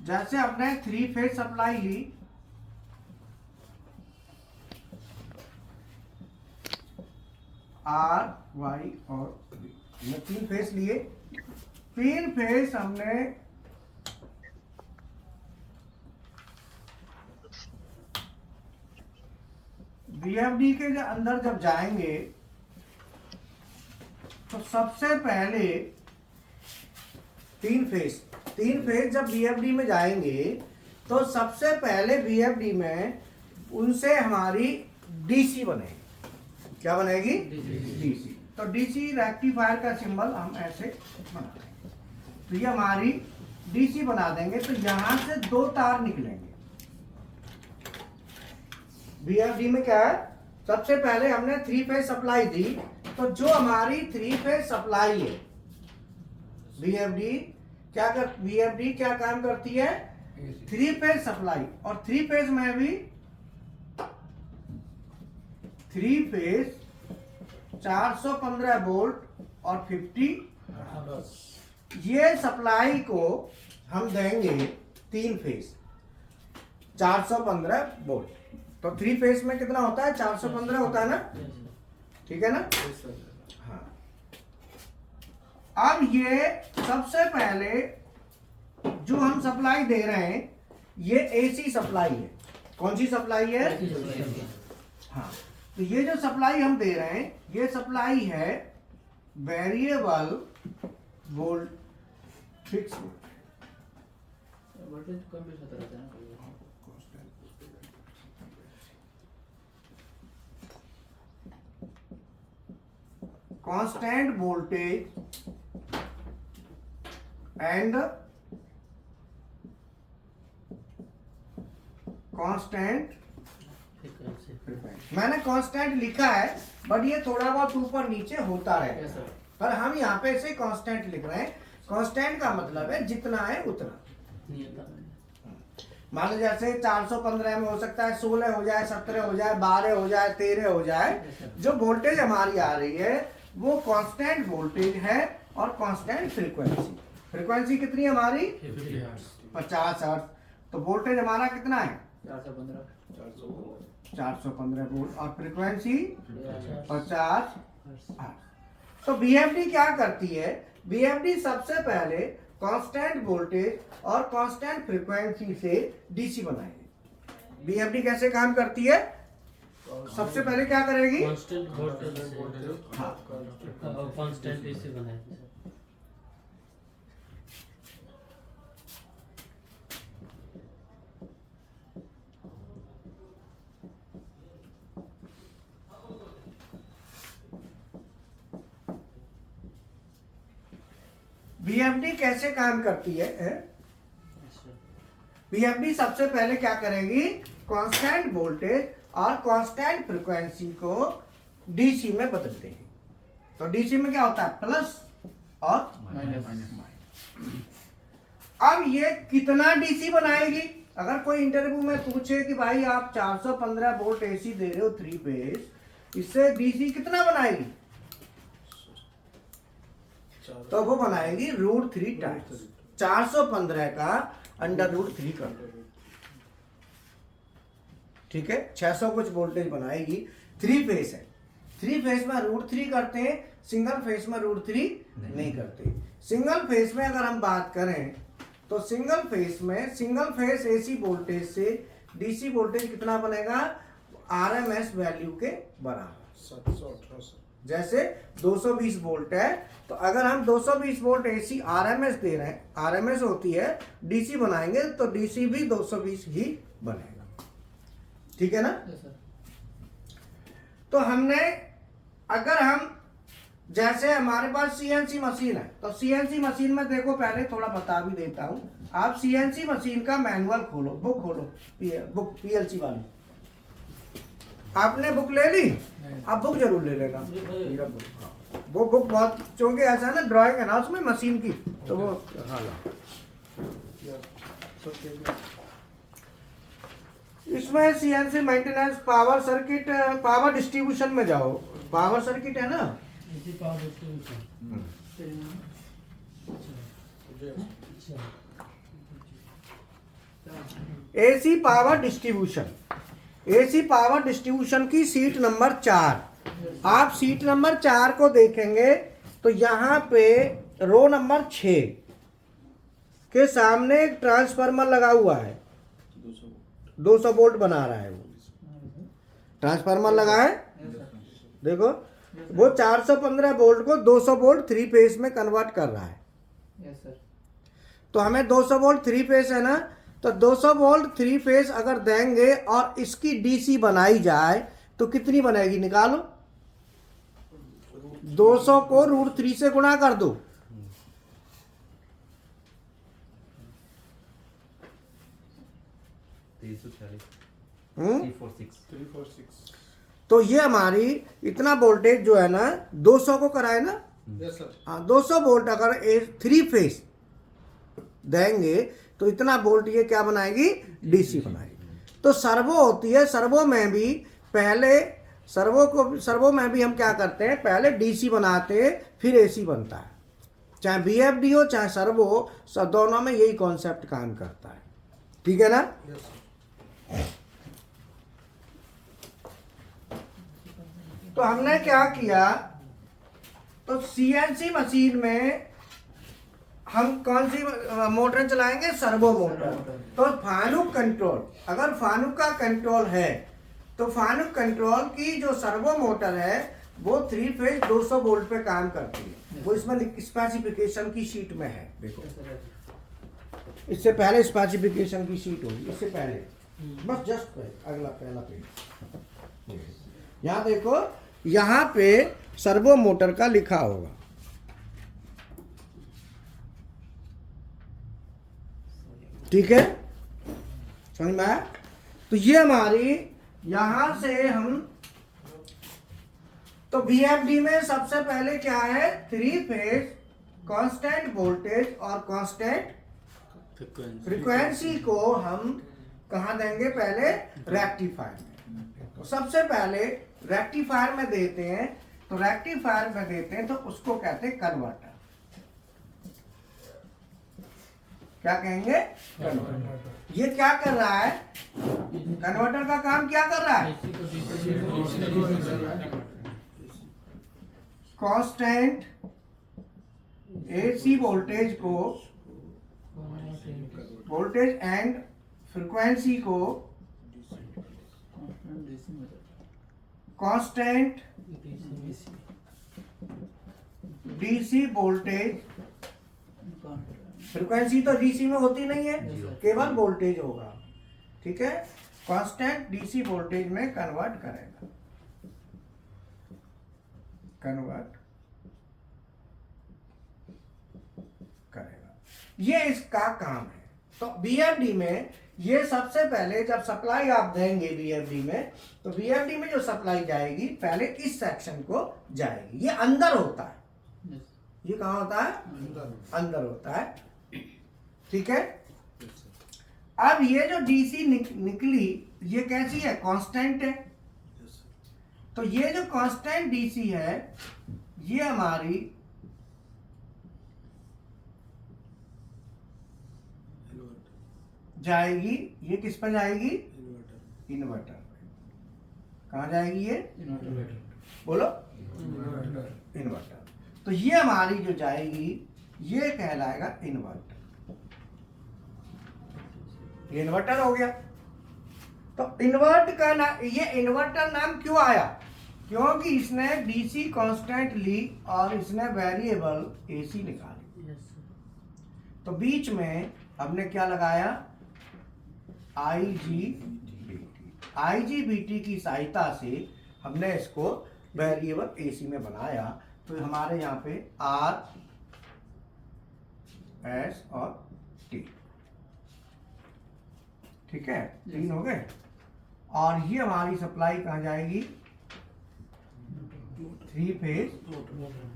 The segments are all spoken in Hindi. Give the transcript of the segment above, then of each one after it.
जैसे हमने 3 फेज सप्लाई ली, आर वाई और बी, हमने 3 फेज लिए। 3 फेज हमने बीएफडी के अंदर जब जाएंगे तो सबसे पहले 3 फेज जब बीएफडी में जाएंगे तो सबसे पहले बीएफडी में उनसे हमारी डीसी बनेगी। क्या बनेगी? डीसी। तो डीसी रेक्टिफायर का सिंबल हम ऐसे बना देंगे, तो ये हमारी डीसी बना देंगे। तो यहां से 2 तार निकलेंगे। बीएफडी में क्या है, सबसे पहले हमने 3 फेज सप्लाई दी, तो जो हमारी 3 फेज सप्लाई है, बीएफडी क्या काम करती है? 3 फेज सप्लाई। और 3 फेज में भी 3 फेज 415 वोल्ट और 50 ये सप्लाई को हम देंगे 3 फेज 415 वोल्ट। तो 3 फेज में कितना होता है? 415 होता है ना, ठीक है ना? हाँ। अब ये सबसे पहले जो हम सप्लाई दे रहे हैं ये एसी सप्लाई है। कौन सी सप्लाई है? हाँ। तो ये जो सप्लाई हम दे रहे हैं ये सप्लाई है वेरिएबल वोल्ट, फिक्स वोल्टेज कम भी होता रहता है ना। Constant voltage and constant frequency. मैंने कांस्टेंट लिखा है बट ये थोड़ा बहुत ऊपर नीचे होता रहेगा, पर हम यहाँ पे से कांस्टेंट लिख रहे हैं। कांस्टेंट का मतलब है जितना है उतना। मान लो जैसे 415 में हो सकता है 16 हो जाए, 17 हो जाए, 12 हो जाए, 13 हो जाए। जो वोल्टेज हमारी आ रही है वो कांस्टेंट वोल्टेज है और कांस्टेंट फ्रीक्वेंसी। फ्रीक्वेंसी कितनी है हमारी? 50 हर्ट्ज। तो वोल्टेज हमारा कितना है? 415 वोल्ट और फ्रीक्वेंसी 50 हर्ट्ज। तो बीएफडी क्या करती है? बीएफडी सबसे पहले कांस्टेंट वोल्टेज और कांस्टेंट फ्रीक्वेंसी से डीसी बनाएगी। बीएफडी कैसे काम करती है? सबसे पहले क्या करेगी? कांस्टेंट वोल्टेज, हाँ, कांस्टेंट डीसी बनाएगी। बीएफडी कैसे काम करती है? बीएफडी सबसे पहले क्या करेगी? कांस्टेंट वोल्टेज और कांस्टेंट फ्रीक्वेंसी को डीसी में बदल देगी। तो डीसी में क्या होता है? प्लस और माइनस। अब ये कितना डीसी बनाएगी? अगर कोई इंटरव्यू में पूछे कि भाई आप 415 वोल्ट एसी दे रहे हो 3 फेज, इससे डीसी कितना बनाएगी? तो वो बनाएगी √3 टाइम्स 415 का √3 कर दो, ठीक है। 600 कुछ वोल्टेज बनाएगी। 3 फेज है, 3 फेज में √3 करते हैं, सिंगल फेज में √3 नहीं करते। सिंगल फेज में अगर हम बात करें तो सिंगल फेज एसी वोल्टेज से डीसी वोल्टेज कितना बनेगा? आरएमएस वैल्यू के बराबर। 718। जैसे 220 वोल्ट है तो अगर हम 220 वोल्ट एसी आरएमएस दे रहे हैं, आरएमएस होती है, डीसी बनाएंगे तो डीसी भी 220 ही बनेगा, ठीक है ना। तो हमने, अगर हम जैसे हमारे पास सीएनसी मशीन है तो सीएनसी मशीन में देखो, पहले थोड़ा बता भी देता हूं। आप सीएनसी मशीन का मैनुअल खोलो, बुक खोलो, बुक पीएलसी वाली। आपने बुक ले ली? आप बुक जरूर ले लेना। वो बुक बहुत, चूंकि ऐसा है ना, ड्राइंग है ना उसमें मशीन की, तो वो इसमें CNC maintenance, power circuit, power distribution में जाओ। पावर सर्किट है ना, AC power distribution, AC power distribution की सीट नंबर 4। आप सीट नंबर 4 को देखेंगे तो यहाँ पे रो नंबर 6 के सामने एक ट्रांसफार्मर लगा हुआ है, 200 वोल्ट बना रहा है। वो ट्रांसफार्मर लगा है, देखो वो 415 वोल्ट को 200 वोल्ट 3 फेज में कन्वर्ट कर रहा है। Yes sir. तो हमें 200 वोल्ट 3 फेज है ना, तो 200 वोल्ट 3 फेज अगर देंगे और इसकी डीसी बनाई जाए तो कितनी बनेगी, निकालो। 200 को √3 से गुणा कर दो, तो ये हमारी इतना वोल्टेज जो है ना 200 को कराए ना। हाँ, 200 वोल्ट अगर 3 फेज देंगे तो इतना वोल्ट ये क्या बनाएगी, डीसी बनाएगी। तो सर्वो होती है, सर्वो में भी पहले सर्वो में भी हम क्या करते हैं, पहले डीसी बनाते हैं फिर एसी बनता है। चाहे बीएफडी हो चाहे सर्वो, सब दोनों में यही कॉन्सेप्ट काम करता है। ठीक है ना। तो हमने क्या किया, तो सीएनसी मशीन में हम कौन सी मोटर चलाएंगे, सर्वो मोटर। तो फानुक कंट्रोल, अगर फानुक का कंट्रोल है तो फानुक कंट्रोल की जो सर्वो मोटर है वो 3 फेज 200 वोल्ट पे काम करती है। वो इसमें स्पेसिफिकेशन की शीट में है, देखो इससे पहले स्पेसिफिकेशन की शीट होगी, इससे पहले बस जस्ट अगला पहला पेज, यहाँ देखो, यहाँ पे सर्वो मोटर का लिखा होगा। ठीक है, समझ में आया। तो ये हमारी यहां से हम, तो बीएफडी में सबसे पहले क्या है, 3 फेज कांस्टेंट वोल्टेज और कांस्टेंट फ्रीक्वेंसी को हम कहाँ देंगे, पहले रेक्टिफायर में। तो सबसे पहले रेक्टिफायर में देते हैं, तो रेक्टिफायर में देते हैं तो उसको कहते हैं कन्वर्टर। क्या कहेंगे, कन्वर्टर। ये क्या कर रहा है, कन्वर्टर का काम क्या कर रहा है, कांस्टेंट एसी वोल्टेज को, वोल्टेज एंड फ्रीक्वेंसी को कांस्टेंट डीसी वोल्टेज, फ्रीक्वेंसी तो डीसी में होती नहीं है, केवल वोल्टेज होगा। ठीक है, कांस्टेंट डीसी वोल्टेज में कन्वर्ट करेगा, कन्वर्ट करेगा, ये इसका काम है। तो बीएफडी में ये सबसे पहले जब सप्लाई आप देंगे बीएफडी में, तो बीएफडी में जो सप्लाई जाएगी पहले इस सेक्शन को जाएगी, ये अंदर होता है। ये कहाँ होता है, अंदर होता है। ठीक है, अब ये जो डीसी निकली ये कैसी है, कांस्टेंट है। तो ये जो कांस्टेंट डीसी है ये हमारी जाएगी, ये किस पर जाएगी, इन्वर्टर पे। कहाँ जाएगी ये, बोलो, इन्वर्टर। तो ये हमारी जो जाएगी ये कहलाएगा इन्वर्टर। ये इन्वर्टर हो गया। तो इन्वर्ट का नाम, ये इन्वर्टर नाम क्यों आया, क्योंकि इसने डीसी कांस्टेंट ली और इसने वेरिएबल एसी निकाली। तो बीच में हमने क्या लगाया, आईजीबीटी की सहायता से हमने इसको वेरिएबल एसी में बनाया। तो हमारे यहाँ पे आर एस और टी, ठीक है, 3 हो गए। और ये हमारी सप्लाई कहाँ जाएगी, 3 फेज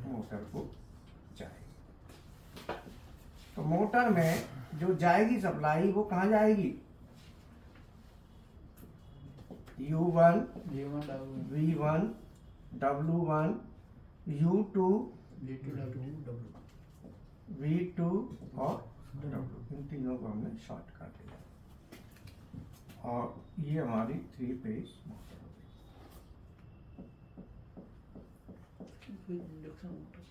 मोटर को जाएगी। तो मोटर में जो जाएगी सप्लाई वो कहाँ जाएगी, U1, V1, W1, U2, V2 और W, इन तीनों को हमने शॉर्ट कर दिया और ये हमारी 3 फेज मोटर हो गई। Induction motor.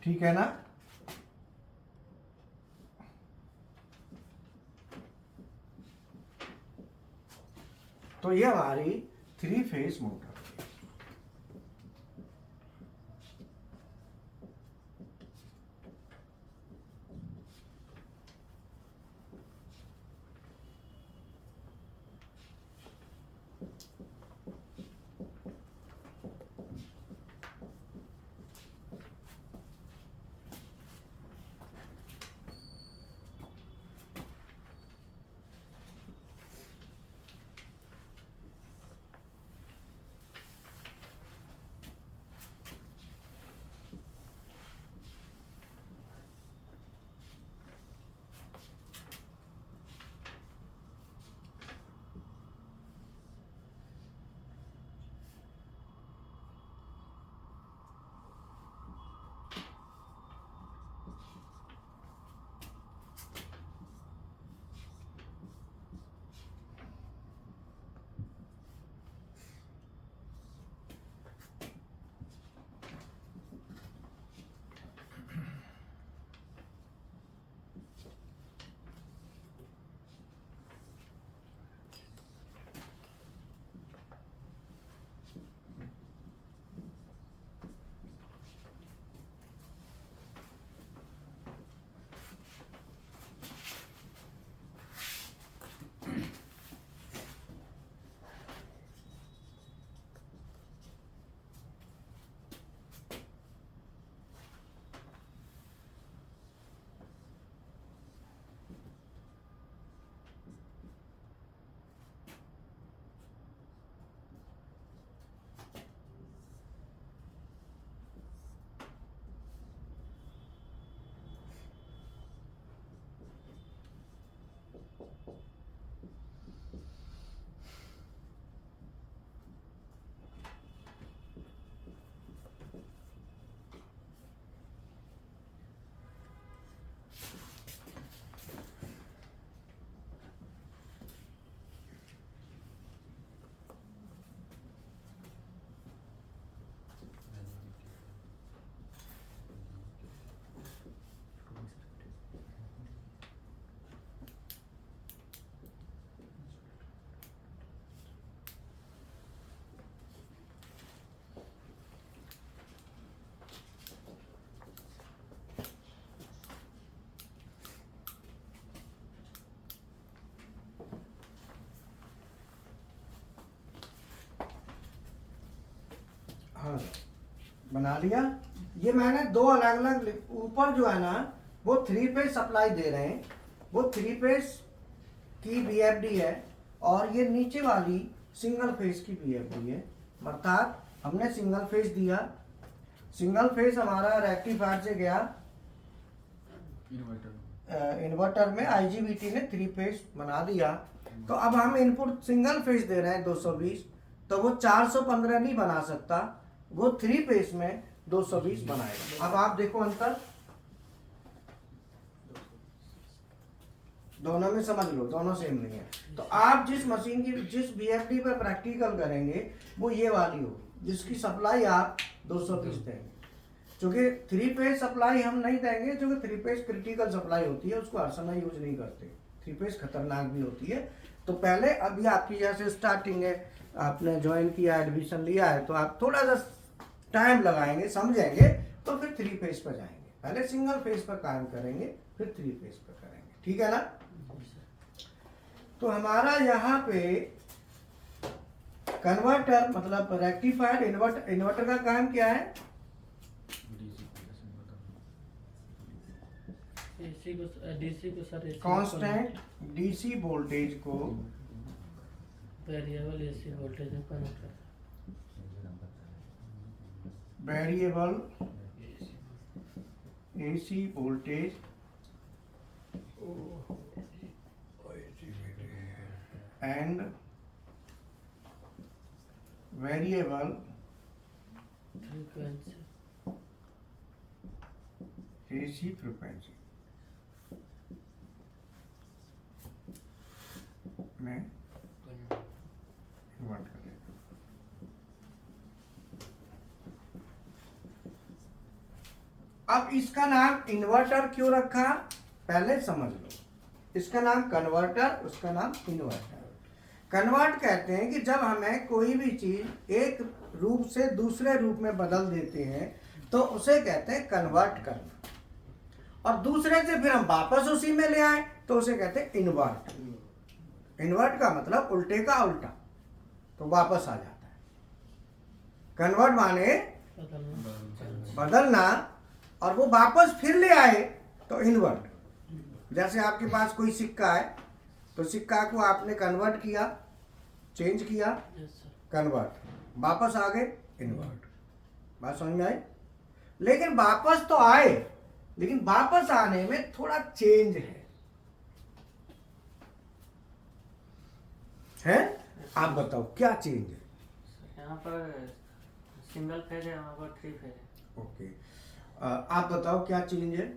ठीक है ना? तो ये हमारी 3 फेज मोटर है। हाँ, बना लिया। ये मैंने दो अलग अलग, ऊपर जो है ना वो 3 फेज सप्लाई दे रहे हैं, वो 3 फेज की बीएफडी है और ये नीचे वाली सिंगल फेज की बीएफडी है। अर्थात हमने सिंगल फेज दिया, सिंगल फेज हमारा रेक्टिफायर से गया इन्वर्टर में, आईजीबीटी ने 3 फेज बना दिया। तो अब हम इनपुट सिंगल फेज दे रहे हैं 220, तो वो 415 नहीं बना सकता, वो 3 फेज में 220 बनाएगा। अब आप देखो अंतर, दोनों में समझ लो, दोनों सेम नहीं है। तो आप जिस मशीन की, जिस बीएफडी पर प्रैक्टिकल करेंगे वो ये वाली होगी जिसकी सप्लाई आप 220 देंगे। क्योंकि 3 फेज सप्लाई हम नहीं देंगे, क्योंकि 3 फेज क्रिटिकल सप्लाई होती है, उसको हर समय यूज नहीं करते। 3 फेज खतरनाक भी होती है। तो पहले अभी आपकी जैसे स्टार्टिंग है, आपने ज्वाइन किया, एडमिशन लिया है, तो आप थोड़ा सा टाइम लगाएंगे, समझेंगे, तो फिर 3 फेज पर जाएंगे। पहले सिंगल फेज पर काम करेंगे, फिर 3 फेज पर करेंगे। ठीक है ना? तो हमारा यहाँ पे कन्वर्टर मतलब रेक्टिफायर इन्वर्टर का काम क्या है? एसी को, डीसी को सर, कांस्टेंट डीसी वोल्टेज को वेरिएबल एसी वोल्टेज में कन्वर्ट कर, variable AC voltage and variable frequency AC frequency में कन्वर्ट करेगा। अब इसका नाम इन्वर्टर क्यों रखा, पहले समझ लो। इसका नाम कन्वर्टर, उसका नाम इन्वर्टर। कन्वर्ट कहते हैं कि जब हमें कोई भी चीज एक रूप से दूसरे रूप में बदल देते हैं तो उसे कहते हैं कन्वर्ट करना, और दूसरे से फिर हम वापस उसी में ले आए तो उसे कहते हैं इन्वर्ट। इन्वर्ट का मतलब उल्टे का उल्टा, तो वापस आ जाता है। कन्वर्ट माने बदलना, और वो वापस फिर ले आए तो इन्वर्ट। जैसे आपके पास कोई सिक्का है तो सिक्का को आपने कन्वर्ट किया, चेंज किया, यस सर। कन्वर्ट, वापस आ गए, इन्वर्ट। बात समझ में आई? लेकिन वापस तो आए, लेकिन वापस आने में थोड़ा चेंज है? आप बताओ क्या चेंज है? यहाँ पर सिंगल फेज है, यहाँ पर 3 फेज है। ओके, आप बताओ क्या चेंज है?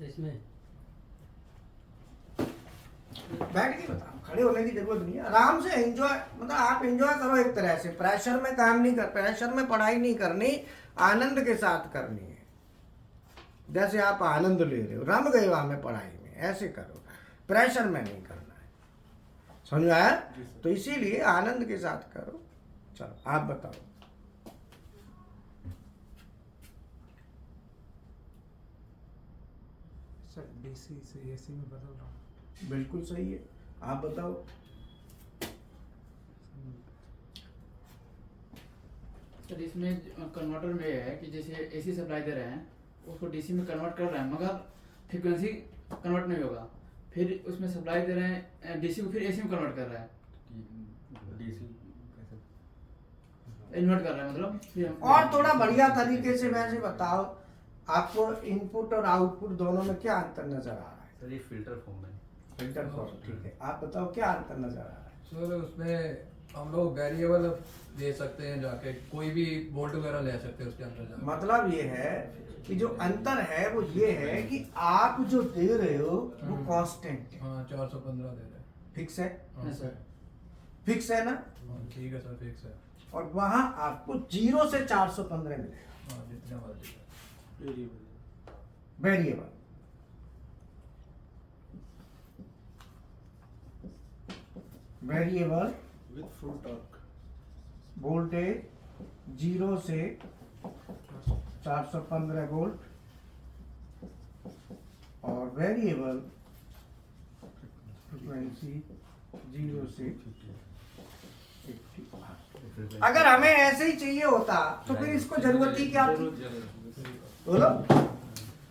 इसमें बैठ के बताओ, खड़े होने की जरूरत नहीं है, आराम से एंजॉय, मतलब आप एंजॉय करो एक तरह से। प्रेशर में काम नहीं कर, प्रेशर में पढ़ाई नहीं करनी, आनंद के साथ करनी है। जैसे आप आनंद ले रहे हो, रम गए वहां में पढ़ाई में, ऐसे करो, प्रेशर में नहीं करना है। समझ में आया? तो इसीलिए आनंद के साथ करो। चलो आप बताओ। सर डीसी से एसी में बदल रहा हूँ। बिल्कुल सही है, आप बताओ। सर इसमें कन्वर्टर में ये है कि जैसे एसी सप्लाई दे रहे हैं, उसको डीसी में कन्वर्ट कर रहे हैं, मगर फ्रीक्वेंसी कन्वर्ट नहीं होगा। फिर उसमें सप्लाई दे रहे हैं डीसी को, फिर एसी में कन्वर्ट कर रहा है, इन्वर्ट कर रहा है, मतलब फिर और थोड़ा बढ़िया तरीके से वैसे बताओ, आपको इनपुट और आउटपुट दोनों में क्या अंतर नजर आ रहा है? सर ये फिल्टर फॉर्म है। फिल्टर फॉर्म, ठीक है। आप बताओ क्या अंतर नजर आ रहा है? सर उसमें हम लोग वेरिएबल दे सकते हैं, जाके कोई भी वोल्ट वगैरह ले सकते हैं उसके अंदर जाके। मतलब ये है कि जो अंतर है वो ये है कि आप जो दे रहे हो वो कांस्टेंट है, हाँ 415 दे रहे हैं। फिक्स है, हाँ सर फिक्स है ना? हाँ, ठीक है सर, फिक्स है। और वहां आपको 0 से 415 मिलेगा हाँ जितने मर्जी है। Variable. Variable with full torque. Voltage 0 से 415 वोल्ट, और वेरिएबल फ्रीक्वेंसी 0 से 50। अगर हमें ऐसे ही चाहिए होता तो फिर इसको जरूरत ही क्या थी? बोलो,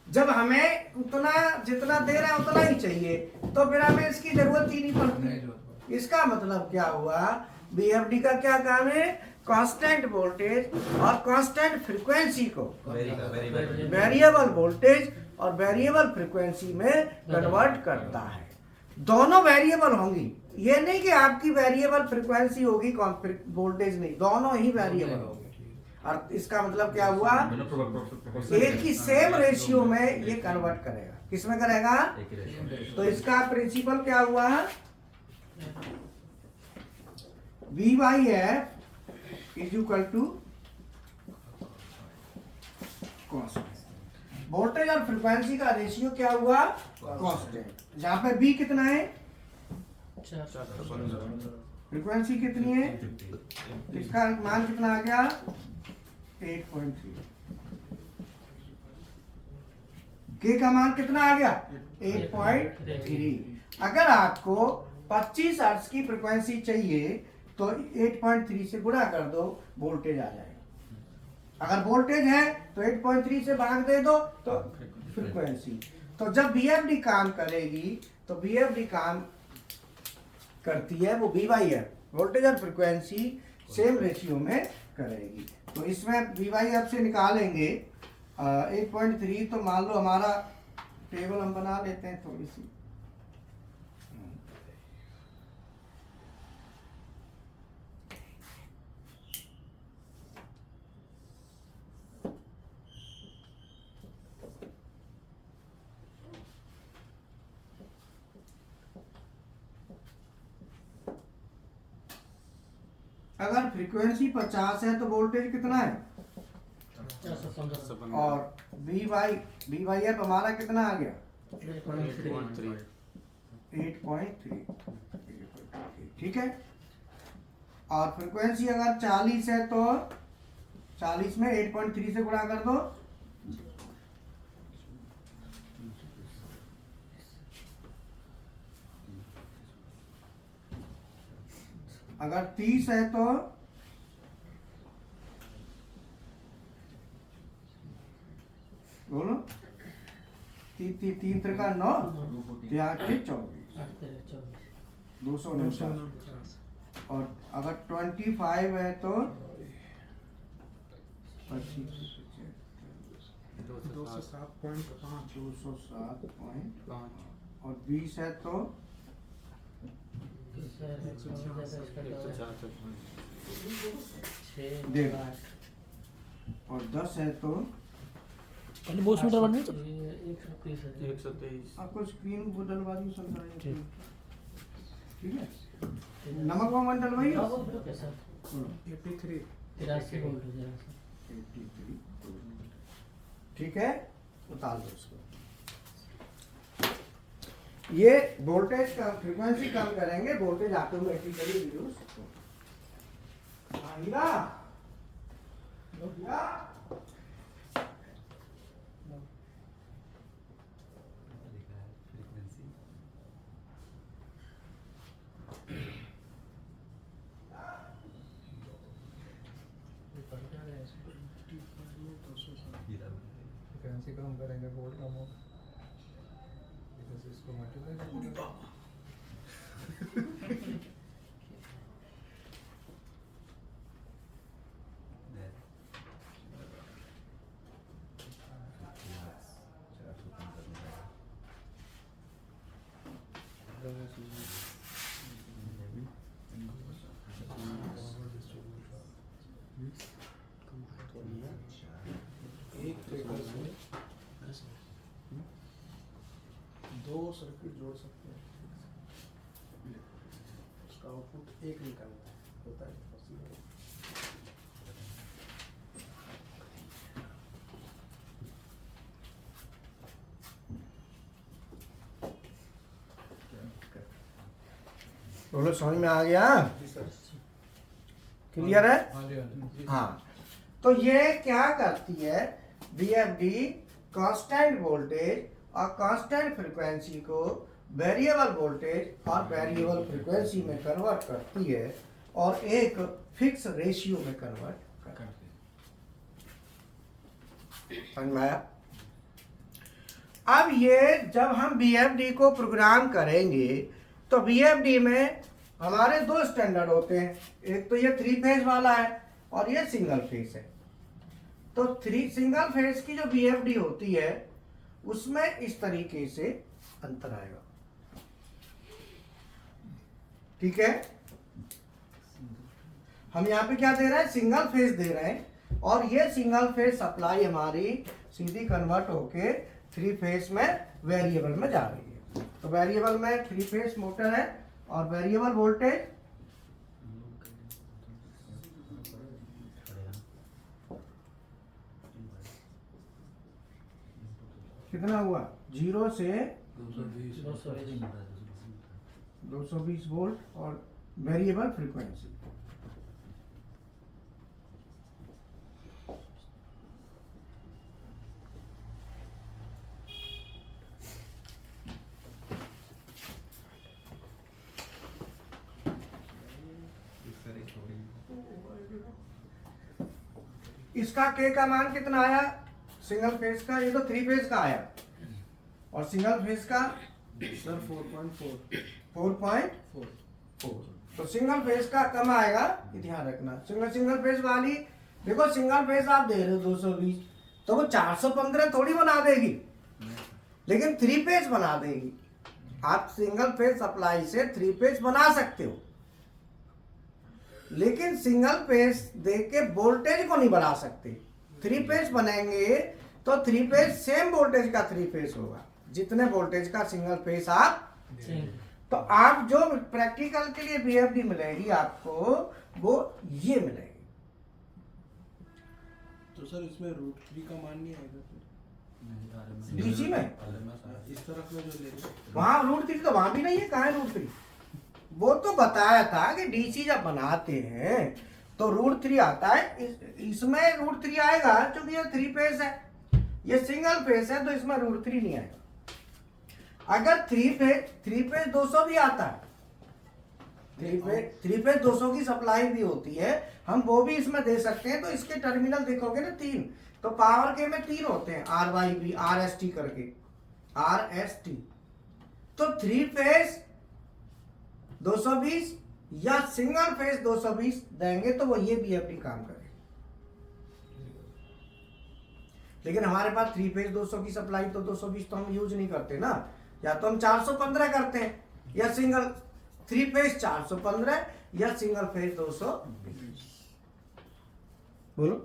जब हमें उतना जितना दे रहा है उतना ही चाहिए तो फिर हमें इसकी जरूरत ही नहीं नहीं पड़ती। जरूरत पड़ती। इसका मतलब क्या हुआ? बीएफडी का क्या काम है? कांस्टेंट वोल्टेज और कांस्टेंट फ्रीक्वेंसी को वेरिएबल वोल्टेज और वेरिएबल फ्रीक्वेंसी में कन्वर्ट करता है। दोनों वेरिएबल होंगी, ये नहीं कि आपकी वेरिएबल फ्रीक्वेंसी होगी वोल्टेज नहीं, दोनों ही वेरिएबल होंगे। और इसका मतलब क्या हुआ? एक ही सेम रेशियो में ये कन्वर्ट करेगा। किसमें करेगा? तो इसका प्रिंसिपल क्या हुआ? V by F is equal to constant. Voltage और फ्रीक्वेंसी का रेशियो क्या हुआ? कांस्टेंट। जहां पे बी कितना है? 415। फ्रीक्वेंसी कितनी है? इसका मान कितना आ गया? 8.3। के का मान कितना आ गया? 8.3। अगर आपको 25 हर्ट्ज की फ्रीक्वेंसी चाहिए तो 8.3 से गुणा कर दो, वोल्टेज आ जाएगा। अगर वोल्टेज है तो 8.3 से भाग दे दो तो फ्रीक्वेंसी। तो जब बीएफडी काम करेगी तो बीएफडी काम करती है वो वी बाई एफ, वोल्टेज और फ्रीक्वेंसी सेम रेशियो में करेगी। तो इसमें वी बाई एफ से निकालेंगे 8.3, तो मान लो हमारा टेबल हम बना लेते हैं थोड़ी सी। अगर फ्रीक्वेंसी 50 है तो वोल्टेज कितना है? 415 और बी बाई एफ हमारा कितना आ गया? 8.3 8.3। ठीक है। और फ्रीक्वेंसी अगर 40 है तो 40 में 8.3 से गुणा कर दो। अगर 30 है तो बोलो, 3 त्रिका 9, 8 के 24, 249। और अगर 25 है तो 25, 207.5 207.5। और 20 है तो 6 और 10 है तो पहले बॉस मीटर बनने 130 आपको स्क्रीन को डलवा दूं सर। ठीक है। नमक वो मन डलवाइए। 83 83 वोल्ट हो जाएगा। 83। ठीक है, उतार दो इसको। ये वोल्टेज का फ्रीक्वेंसी कम करेंगे, वोल्टेज ऑटोमेटिकली रिड्यूस आएगा। फ्रीक्वेंसी कम करेंगे वोल्ट कम होगा, इसको मल्टीप्लाई करेंगे। एक ट्रेकर से 2 सर्किट जोड़ सकते हैं। उसका आउटपुट एक निकलता है, होता है possible। बोलो, समझ में आ गया? क्लियर है? हाँ जी, हाँ जी। हाँ। तो ये क्या करती है, बीएफडी कांस्टेंट वोल्टेज और कांस्टेंट फ्रीक्वेंसी को वेरिएबल वोल्टेज और वेरिएबल फ्रीक्वेंसी में कन्वर्ट करती है और एक फिक्स रेशियो में कन्वर्ट करती है। समझ में आया? अब ये जब हम बीएफडी को प्रोग्राम करेंगे तो बीएफडी में हमारे 2 स्टैंडर्ड होते हैं। एक तो ये 3 फेज वाला है और ये सिंगल फेज है। तो सिंगल फेज की जो बीएफडी होती है उसमें इस तरीके से अंतर आएगा। ठीक है। हम यहाँ पे क्या दे रहे हैं, सिंगल फेज दे रहे हैं और ये सिंगल फेज सप्लाई हमारी सीधी कन्वर्ट होके 3 फेज में वेरिएबल में जा रही है। तो वेरिएबल में 3 फेज मोटर है और वेरिएबल वोल्टेज कितना हुआ, 0 से 220 वोल्ट और वेरिएबल फ्रीक्वेंसी। इसका के का मान कितना आया सिंगल फेज का, ये तो 3 फेज का आया और सिंगल फेज का सर 4.4 4.4। तो सिंगल फेज का कम आएगा, ये ध्यान रखना। सिंगल फेज वाली देखो, सिंगल फेज आप दे रहे हो 220, तो वो 415 थोड़ी बना देगी, लेकिन 3 फेज बना देगी। आप सिंगल फेज सप्लाई से 3 फेज बना सकते हो, लेकिन सिंगल फेज दे के वोल्टेज को नहीं बढ़ा सकते। 3 फेज बनेंगे तो 3 फेज सेम वोल्टेज का 3 फेज होगा, जितने वोल्टेज का सिंगल फेज आप। तो आप जो प्रैक्टिकल के लिए बीएफडी मिलेगी आपको वो ये मिलेगी। तो सर इसमें रूट 3 का मान नहीं आएगा फिर डीसी में इस तरफ में जो ले रहे हैं। वहां रूट 3 तो वहां भी नहीं है, कहाँ है रूट 3? वो तो बताया था कि डीसी जब बनाते हैं तो रूट 3 आता है, इसमें रूट 3 आएगा क्योंकि ये 3 फेस है, ये सिंगल फेस है, तो इसमें रूट 3 नहीं आएगा। अगर 3 फेस 200 भी आता है, 3 फेस 200 की सप्लाई भी होती है, हम वो भी इसमें दे सकते हैं। तो इसके टर्मिनल देखोगे ना 3, तो पावर के में 3 होते हैं, RYB RST करके, RST। तो 3 फेस 220 या सिंगल फेस 220 देंगे तो वो ये बीएफडी काम करे। लेकिन हमारे पास 3 फेस 200 की सप्लाई तो 220 तो हम यूज नहीं करते ना, या तो हम 415 करते हैं, या सिंगल 3 फेस 415 या सिंगल फेस 220। बोलो।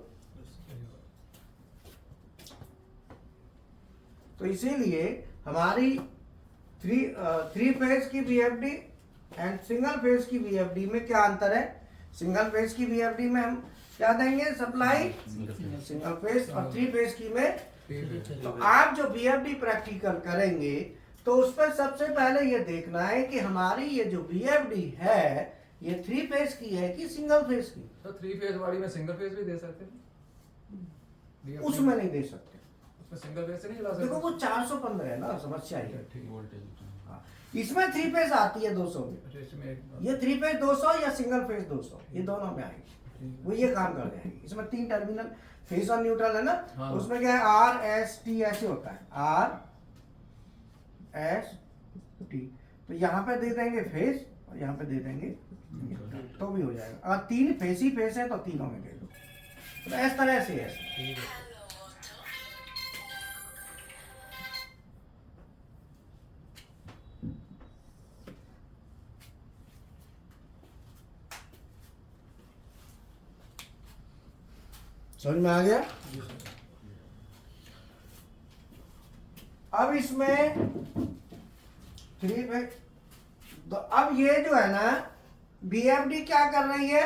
तो इसीलिए हमारी 3 फेस की बीएफडी एंड सिंगल फेस की बीएफडी में क्या अंतर है? सिंगल फेस की बीएफडी में हम क्या देंगे सप्लाई सिंगल फेस, और 3 फेस की में। तो आप जो बीएफडी प्रैक्टिकल करेंगे तो उस पर सबसे पहले ये देखना है कि हमारी ये जो बीएफडी है ये 3 फेस की है कि सिंगल फेस की। तो 3 फेज वाली में सिंगल फेज भी दे सकते हैं? उसमें नहीं दे सकते, उसमें सिंगल फेज से नहीं चला सकते? देखो वो 415 है ना, समस्या है। ठीक हाँ, इसमें 3 फेस आती है 200 में, अच्छा, इसमें ये 3 फेस 200 या सिंगल फेस 200, ये दोनों में आएगी, वो ये काम कर जाएंगे। इसमें 3 टर्मिनल फेस और न्यूट्रल है ना, हाँ। उसमें क्या है RST ऐसे होता है, RST। तो यहाँ पे दे देंगे फेस और यहाँ पे दे देंगे न्यूट्रल, तो भी हो जाएगा। अगर 3 फेस ही फेस है तो तीनों में दे दो, तो इस तरह से है। समझ में आ गया? अब इसमें 3 फेस, तो अब ये जो है ना बीएफडी क्या कर रही है?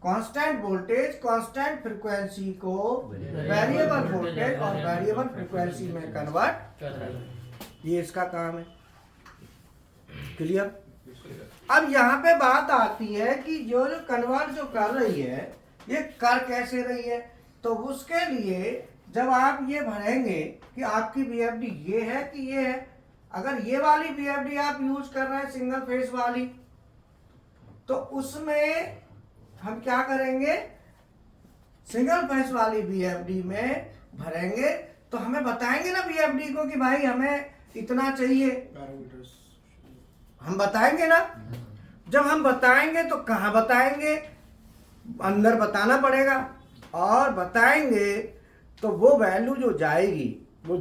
कांस्टेंट वोल्टेज कांस्टेंट फ्रीक्वेंसी को वेरिएबल वोल्टेज और वेरिएबल फ्रीक्वेंसी में कन्वर्ट, ये इसका काम है। क्लियर? अब यहाँ पे बात आती है कि जो कन्वर्ट जो कर रही है ये कर कैसे रही है? तो उसके लिए जब आप ये भरेंगे कि आपकी बीएफडी ये है कि ये है, अगर ये वाली बीएफडी आप यूज कर रहे हैं सिंगल फेस वाली, तो उसमें हम क्या करेंगे? सिंगल फेस वाली बीएफडी में भरेंगे तो हमें बताएंगे ना बीएफडी को कि भाई हमें इतना चाहिए, पैरामीटर्स हम बताएंगे ना। जब हम बताएंगे तो कहाँ बताएंगे? अंदर बताना पड़ेगा, और बताएंगे तो वो वैल्यू जो जाएगी वो